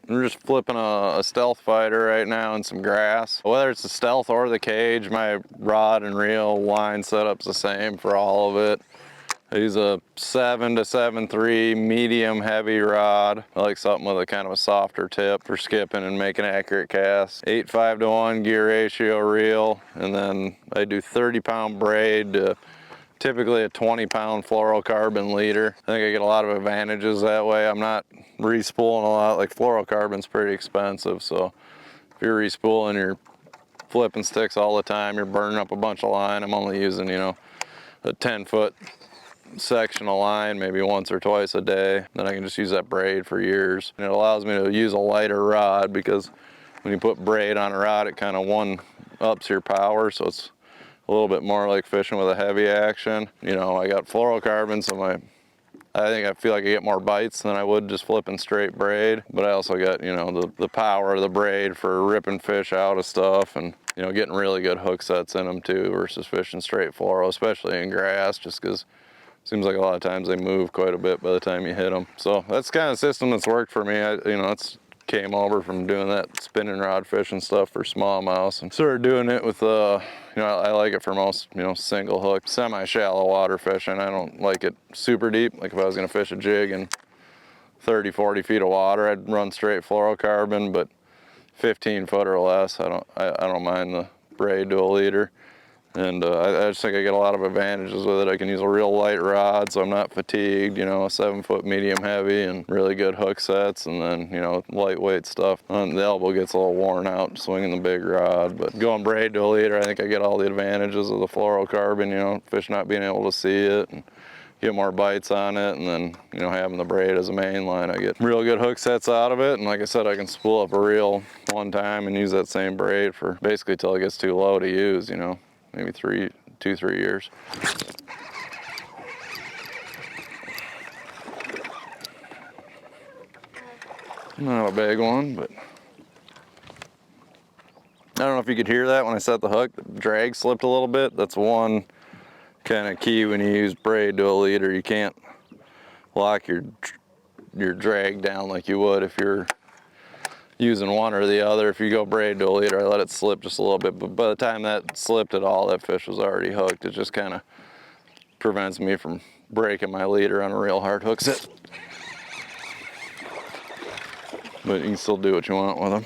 I'm just flipping a Stealth Feider right now in some grass. Whether it's the Stealth or the cage, my rod and reel line setup's the same for all of it. I use a 7 to 7.3 medium heavy rod. I like something with a kind of a softer tip for skipping and making accurate casts. 8:5:1 gear ratio reel, and then I do 30-pound braid to typically a 20-pound fluorocarbon leader. I think I get a lot of advantages that way. I'm not respooling a lot. Like, fluorocarbon's pretty expensive, so if you're respooling, you're flipping sticks all the time, you're burning up a bunch of line. I'm only using, you know, a 10-foot section of line maybe once or twice a day. Then I can just use that braid for years. And it allows me to use a lighter rod, because when you put braid on a rod, it kind of one-ups your power, so it's a little bit more like fishing with a heavy action. You know, I got fluorocarbon, so I feel like I get more bites than I would just flipping straight braid. But I also got, you know, the power of the braid for ripping fish out of stuff, and, you know, getting really good hook sets in them too, versus fishing straight fluoro, especially in grass, just because it seems like a lot of times they move quite a bit by the time you hit them. So that's kind of the system that's worked for me. You know, it's came over from doing that spinning rod fishing stuff for smallmouth, and started doing it with, you know, I like it for most, you know, single hook, semi-shallow water fishing. I don't like it super deep. Like, if I was gonna fish a jig in 30, 40 feet of water, I'd run straight fluorocarbon, but 15 foot or less, I don't mind the braid to a leader. And I just think I get a lot of advantages with it. I can use a real light rod, so I'm not fatigued, you know, a 7-foot medium heavy and really good hook sets, and then, you know, lightweight stuff. And the elbow gets a little worn out swinging the big rod, but going braid to a leader, I think I get all the advantages of the fluorocarbon, you know, fish not being able to see it, and get more bites on it, and then, you know, having the braid as a main line, I get real good hook sets out of it. And like I said, I can spool up a reel one time and use that same braid for basically till it gets too low to use, you know. Maybe 2-3 years. Not a big one, but I don't know if you could hear that when I set the hook. The drag slipped a little bit. That's one kind of key when you use braid to a leader. You can't lock your drag down like you would if you're using one or the other. If you go braid to a leader, I let it slip just a little bit, but by the time that slipped at all, that fish was already hooked. It just kind of prevents me from breaking my leader on a real hard hook set. But you can still do what you want with them.